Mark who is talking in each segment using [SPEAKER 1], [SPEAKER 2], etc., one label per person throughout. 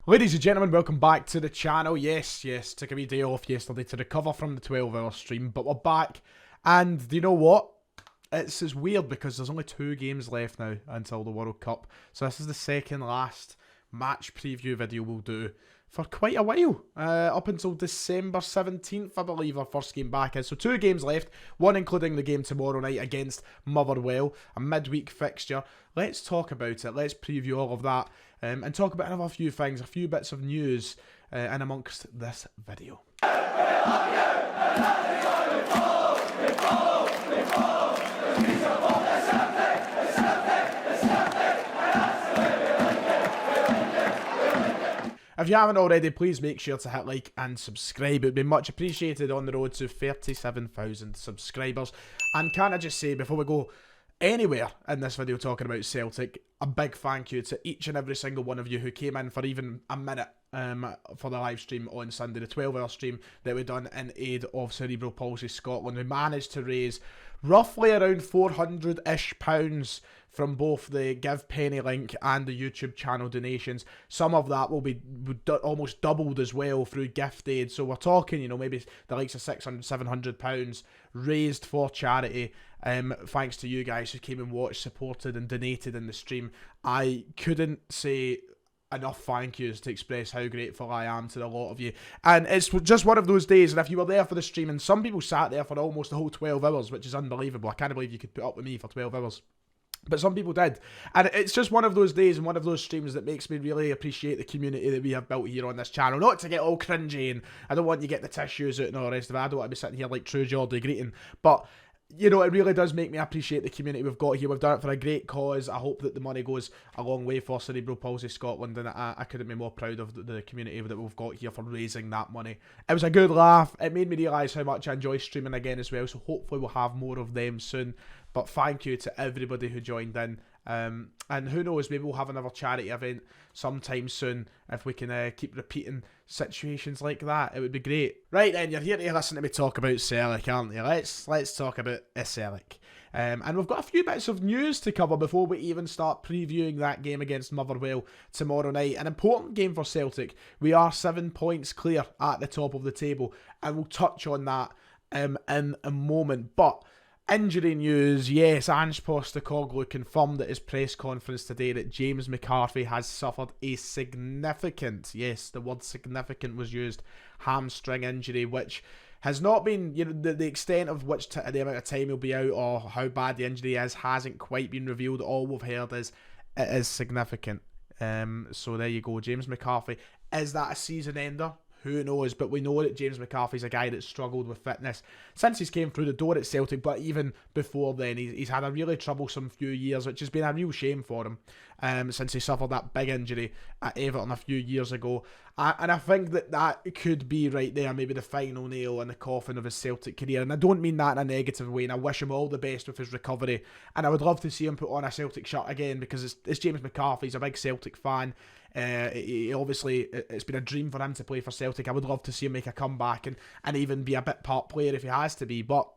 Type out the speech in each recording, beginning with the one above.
[SPEAKER 1] Ladies and gentlemen, welcome back to the channel. Yes, took a wee day off yesterday to recover from the 12-hour stream, but we're back. And do you know what? It's weird because there's only 2 games left now until the World Cup. So this is the second last match preview video we'll do for quite a while. Up until December 17th, I believe our first game back is. So 2 games left, one including the game tomorrow night against Motherwell, a midweek fixture. Let's talk about it. Let's preview all of that. And talk about another few things, a few bits of news in amongst this video. If you haven't already, please make sure to hit like and subscribe. It would be much appreciated on the road to 37,000 subscribers. And can I just say, before we go anywhere in this video talking about Celtic, a big thank you to each and every single one of you who came in for even a minute for the live stream on Sunday, the 12-hour stream that we done in aid of Cerebral Palsy Scotland. We managed to raise roughly around £400-ish from both the Give Penny link and the YouTube channel donations. Some of that will be almost doubled as well through gift aid. So we're talking, you know, maybe the likes of £600-700 raised for charity. Thanks to you guys who came and watched, supported and donated in the stream. I couldn't say enough thank yous to express how grateful I am to a lot of you. And it's just one of those days, and if you were there for the stream, and some people sat there for almost the whole 12 hours, which is unbelievable. I can't believe you could put up with me for 12 hours. But some people did. And it's just one of those days and one of those streams that makes me really appreciate the community that we have built here on this channel. Not to get all cringy, and I don't want you to get the tissues out and all the rest of it. I don't want to be sitting here like true Geordie greeting. But you know, it really does make me appreciate the community we've got here. We've done it for a great cause. I hope that the money goes a long way for Cerebral Palsy Scotland, and I couldn't be more proud of the community that we've got here for raising that money. It was a good laugh. It made me realise how much I enjoy streaming again as well, so hopefully we'll have more of them soon. But thank you to everybody who joined in. And who knows, maybe we'll have another charity event sometime soon if we can keep repeating situations like that. It would be great. Right then, you're here to listen to me talk about Celtic, aren't you? Let's talk about Celtic. And we've got a few bits of news to cover before we even start previewing that game against Motherwell tomorrow night. An important game for Celtic. We are 7 points clear at the top of the table, and we'll touch on that in a moment. But injury news, yes, Ange Postecoglou confirmed at his press conference today that James McCarthy has suffered a significant, yes, the word significant was used, hamstring injury, which has not been, you know, the extent of which the amount of time he'll be out or how bad the injury is hasn't quite been revealed. All we've heard is it is significant. So there you go, James McCarthy. Is that a season ender? Who knows, but we know that James McCarthy's a guy that's struggled with fitness since he's came through the door at Celtic, but even before then, he's had a really troublesome few years, which has been a real shame for him since he suffered that big injury at Everton a few years ago. And I think that could be right there, maybe the final nail in the coffin of his Celtic career. And I don't mean that in a negative way, and I wish him all the best with his recovery. And I would love to see him put on a Celtic shirt again, because it's James McCarthy. He's a big Celtic fan. Obviously, it's been a dream for him to play for Celtic. I would love to see him make a comeback and even be a bit part player if he has to be. But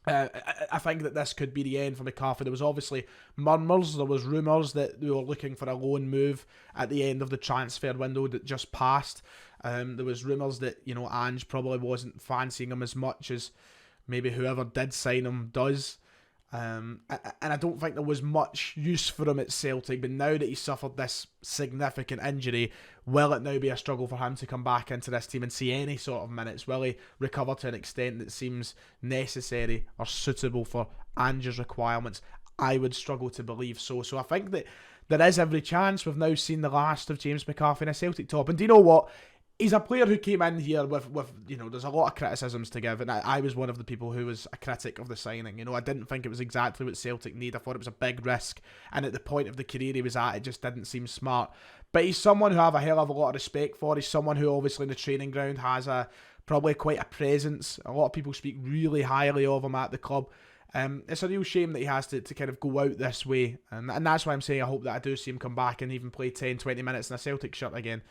[SPEAKER 1] I think that this could be the end for McCarthy. There was obviously murmurs, there was rumours that they were looking for a loan move at the end of the transfer window that just passed. There was rumours that, you know, Ange probably wasn't fancying him as much as maybe whoever did sign him does. And I don't think there was much use for him at Celtic, but now that he suffered this significant injury, will it now be a struggle for him to come back into this team and see any sort of minutes? Will he recover to an extent that seems necessary or suitable for Ange's requirements? I would struggle to believe so. So I think that there is every chance we've now seen the last of James McCarthy in a Celtic top. And do you know what? He's a player who came in here with, you know, there's a lot of criticisms to give, and I was one of the people who was a critic of the signing. You know, I didn't think it was exactly what Celtic need. I thought it was a big risk, and at the point of the career he was at, it just didn't seem smart. But he's someone who I have a hell of a lot of respect for. He's someone who obviously in the training ground has probably quite a presence. A lot of people speak really highly of him at the club. It's a real shame that he has to kind of go out this way, and that's why I'm saying I hope that I do see him come back and even play 10-20 minutes in a Celtic shirt again.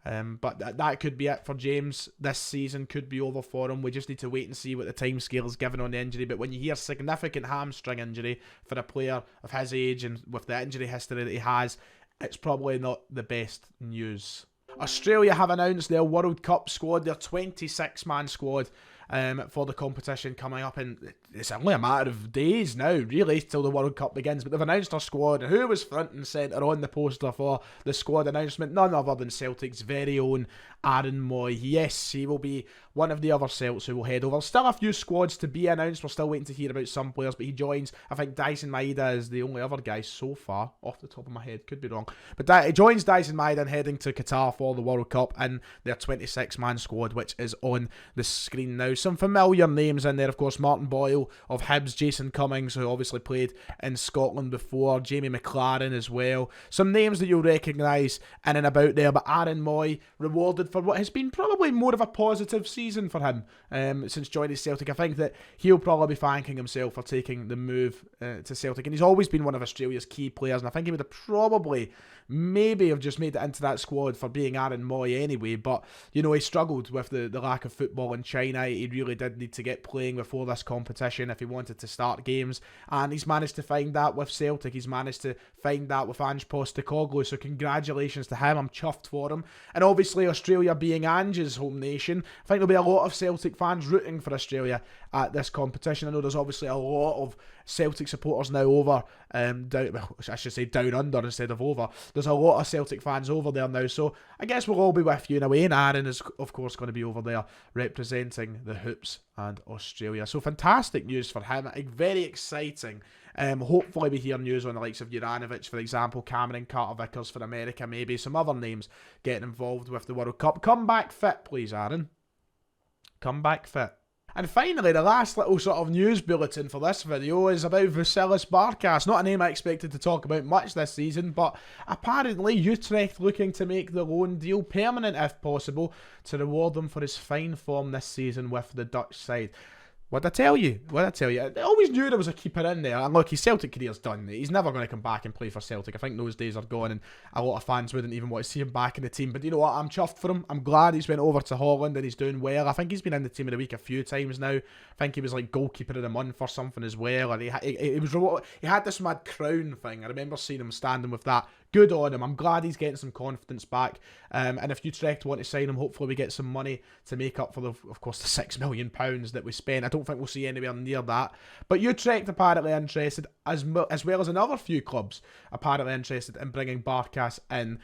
[SPEAKER 1] But that could be it for James. This season could be over for him. We just need to wait and see what the timescale is given on the injury. But when you hear significant hamstring injury for a player of his age and with the injury history that he has, it's probably not the best news. Australia have announced their World Cup squad, their 26-man squad for the competition coming up, and it's only a matter of days now, really, till the World Cup begins. But they've announced their squad, and who was front and centre on the poster for the squad announcement? None other than Celtic's very own Aaron Mooy. Yes, he will be one of the other Celts who will head over. Still a few squads to be announced. We're still waiting to hear about some players, but he joins. I think Dyson Maeda is the only other guy so far, off the top of my head, could be wrong. But he joins Dyson Maeda and heading to Qatar for the World Cup in their 26-man squad, which is on the screen now. Some familiar names in there, of course, Martin Boyle of Hibs, Jason Cummings, who obviously played in Scotland before, Jamie McLaren as well. Some names that you'll recognise in and about there, but Aaron Mooy rewarded for what has been probably more of a positive season for him since joining Celtic. I think that he'll probably be thanking himself for taking the move to Celtic, and he's always been one of Australia's key players, and I think he would have probably maybe have just made it into that squad for being Aaron Mooy anyway, but you know, he struggled with the lack of football in China. He really did need to get playing before this competition if he wanted to start games, and he's managed to find that with Celtic. He's managed to find that with Ange Postecoglou, so congratulations to him. I'm chuffed for him. And obviously Australia being Ange's home nation, I think there'll be a lot of Celtic fans rooting for Australia at this competition. I know there's obviously a lot of Celtic supporters now over, down under instead of over. There's a lot of Celtic fans over there now, so I guess we'll all be with you in a way, and Aaron is of course going to be over there representing the Hoops and Australia. So fantastic news for him, very exciting. Hopefully we hear news on the likes of Juranovic, for example, Cameron Carter-Vickers for America, maybe some other names getting involved with the World Cup. Come back fit, please, Aaron. Come back fit. And finally, the last little sort of news bulletin for this video is about Vasilis Barkas. Not a name I expected to talk about much this season, but apparently Utrecht looking to make the loan deal permanent if possible to reward him for his fine form this season with the Dutch side. What'd I tell you? I always knew there was a keeper in there. And look, his Celtic career's done. He's never going to come back and play for Celtic. I think those days are gone, and a lot of fans wouldn't even want to see him back in the team. But you know what? I'm chuffed for him. I'm glad he's went over to Holland and he's doing well. I think he's been in the team of the week a few times now. I think he was like goalkeeper of the month or something as well. And he had this mad crown thing. I remember seeing him standing with that. Good on him. I'm glad he's getting some confidence back. And if Utrecht want to sign him, hopefully we get some money to make up for, of course, the £6 million that we spent. I don't think we'll see anywhere near that. But Utrecht apparently interested, as well as another few clubs apparently interested in bringing Barkas in.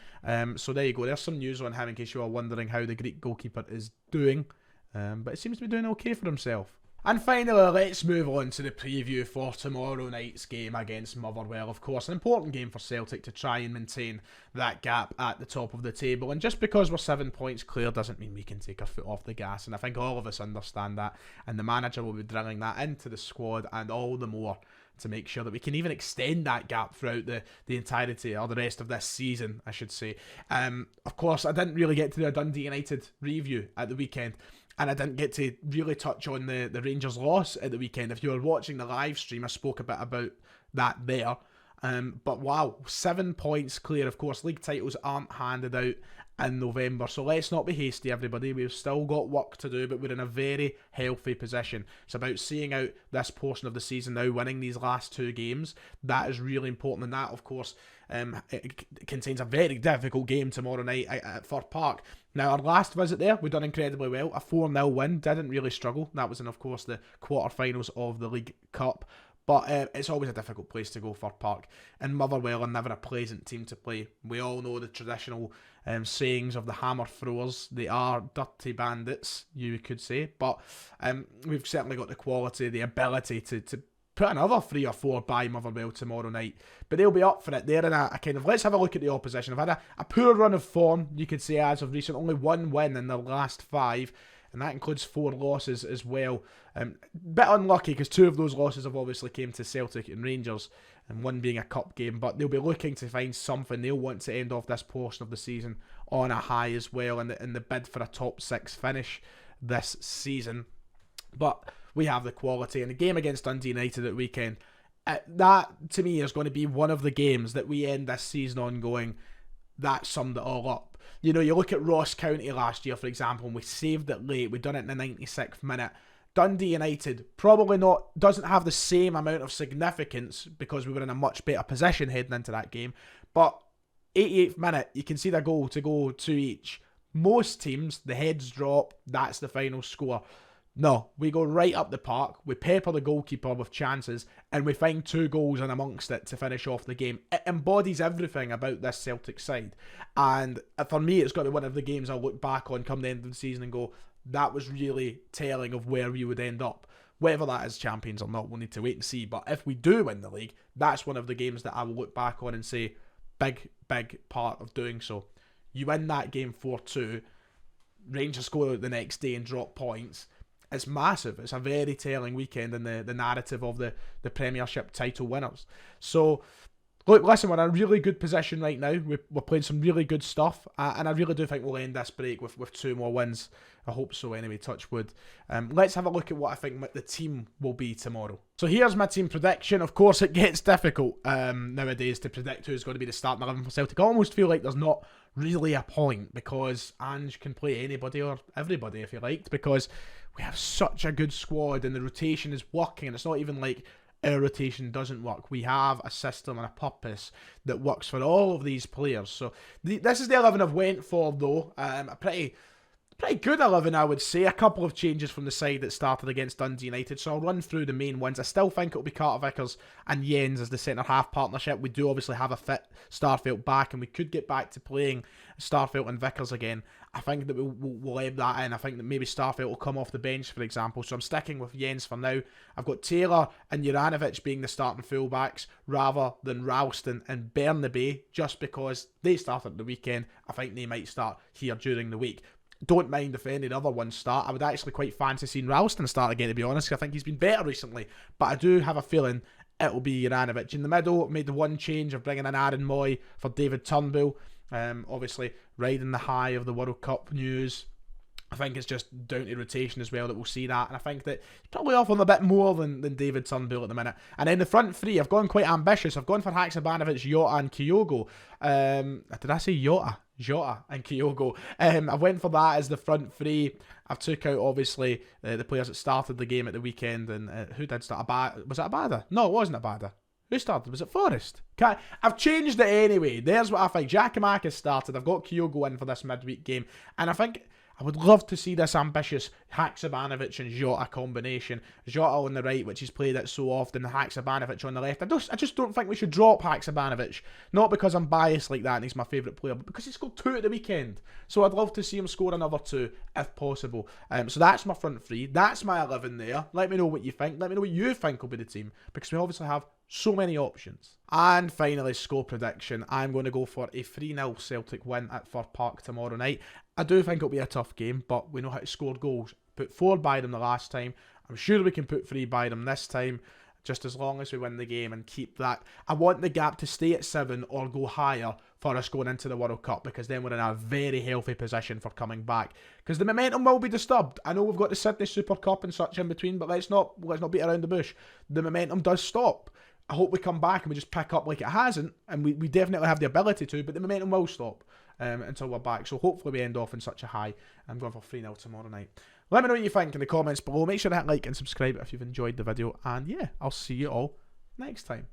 [SPEAKER 1] So there you go. There's some news on him in case you are wondering how the Greek goalkeeper is doing. But it seems to be doing okay for himself. And finally, let's move on to the preview for tomorrow night's game against Motherwell. Of course, an important game for Celtic to try and maintain that gap at the top of the table. And just because we're 7 points clear doesn't mean we can take our foot off the gas. And I think all of us understand that. And the manager will be drilling that into the squad, and all the more to make sure that we can even extend that gap throughout the entirety, or the rest of this season, I should say. Of course, I didn't really get to do a Dundee United review at the weekend. And I didn't get to really touch on the Rangers loss at the weekend. If you were watching the live stream, I spoke a bit about that there. But wow, 7 points clear. Of course, league titles aren't handed out in November. So let's not be hasty, everybody. We've still got work to do, but we're in a very healthy position. It's about seeing out this portion of the season now, winning these last 2 games. That is really important. And that, of course, it contains a very difficult game tomorrow night at Fir Park. Now, our last visit there, we've done incredibly well. A 4-0 win, didn't really struggle. That was in, of course, the quarterfinals of the League Cup. But it's always a difficult place to go, Fir Park. And Motherwell are never a pleasant team to play. We all know the traditional sayings of the hammer throwers. They are dirty bandits, you could say. But we've certainly got the quality, the ability to put another 3 or 4 by Motherwell tomorrow night. But they'll be up for it. They're in a kind of, let's have a look at the opposition. I've had a poor run of form, you could say, as of recent. Only 1 win in their last 5. And that includes 4 losses as well. Bit unlucky because 2 of those losses have obviously came to Celtic and Rangers, and 1 being a cup game. But they'll be looking to find something. They'll want to end off this portion of the season on a high as well, in the bid for a top 6 finish this season. But we have the quality. And the game against Dundee United at weekend, that to me is going to be one of the games that we end this season on going, that summed it all up. You know, you look at Ross County last year, for example, and we saved it late. We'd done it in the 96th minute. Dundee United doesn't have the same amount of significance because we were in a much better position heading into that game. But 88th minute, you can see the goal to go 2 each. Most teams, the heads drop, that's the final score. No, we go right up the park, we pepper the goalkeeper with chances, and we find 2 goals in amongst it to finish off the game. It embodies everything about this Celtic side. And for me, it's got to be one of the games I'll look back on come the end of the season and go, that was really telling of where we would end up. Whether that is champions or not, we'll need to wait and see. But if we do win the league, that's one of the games that I will look back on and say, big part of doing so. You win that game 4-2, Rangers score the next day and drop points. It's massive. It's a very telling weekend in the narrative of the Premiership title winners. So, look, listen, we're in a really good position right now. We're playing some really good stuff, and I really do think we'll end this break with 2 more wins. I hope so anyway, touch wood. Let's have a look at what I think the team will be tomorrow. So here's my team prediction. Of course, it gets difficult nowadays to predict who's going to be the starting 11 for Celtic. I almost feel like there's not really a point, because Ange can play anybody or everybody if he liked, because we have such a good squad and the rotation is working, and it's not even like our rotation doesn't work. We have a system and a purpose that works for all of these players. So this is the 11 I've went for, though. A pretty good 11, I would say. A couple of changes from the side that started against Dundee United, so I'll run through the main ones. I still think it'll be Carter Vickers and Jens as the centre-half partnership. We do obviously have a fit Starfelt back, and we could get back to playing Starfelt and Vickers again. I think that we'll ebb that in. I think that maybe Starfelt will come off the bench, for example, so I'm sticking with Jens for now. I've got Taylor and Juranovic being the starting fullbacks rather than Ralston and Bernabei, just because they started the weekend. I think they might start here during the week. Don't mind if any of the other ones start. I would actually quite fancy seeing Ralston start again, to be honest. I think he's been better recently. But I do have a feeling it'll be Juranovic. In the middle, made the one change of bringing in Aaron Mooy for David Turnbull. Obviously, riding the high of the World Cup news. I think it's just down to rotation as well that we'll see that. And I think that he's probably off on a bit more than David Turnbull at the minute. And then the front three, I've gone quite ambitious. I've gone for Haksabanovic, Jota and Kyogo. Did I say Jota? Jota and Kyogo. I went for that as the front three. I've took out, obviously, the players that started the game at the weekend. And who did start? Was it Abada? No, it wasn't Abada. Who started? Was it Forrest? I've changed it anyway. There's what I think. Giacomakis started. I've got Kyogo in for this midweek game. And I think I would love to see this ambitious Haksabanovic and Jota combination. Jota on the right, which he's played it so often, and Haksabanovic on the left. I just don't think we should drop Haksabanovic. Not because I'm biased like that and he's my favourite player, but because he scored 2 at the weekend. So I'd love to see him score another 2, if possible. So that's my front three. That's my 11 there. Let me know what you think. Let me know what you think will be the team, because we obviously have so many options. And finally, score prediction. I'm going to go for a 3-0 Celtic win at Fir Park tomorrow night. I do think it'll be a tough game, but we know how to score goals. Put 4 by them the last time. I'm sure we can put 3 by them this time, just as long as we win the game and keep that. I want the gap to stay at 7 or go higher for us going into the World Cup, because then we're in a very healthy position for coming back. Because the momentum will be disturbed. I know we've got the Sydney Super Cup and such in between, but let's not beat around the bush. The momentum does stop. I hope we come back and we just pick up like it hasn't, and we definitely have the ability to, but the momentum will stop until we're back. So hopefully we end off in such a high. I'm going for 3-0 tomorrow night. Let me know what you think in the comments below. Make sure to hit like and subscribe if you've enjoyed the video, and yeah, I'll see you all next time.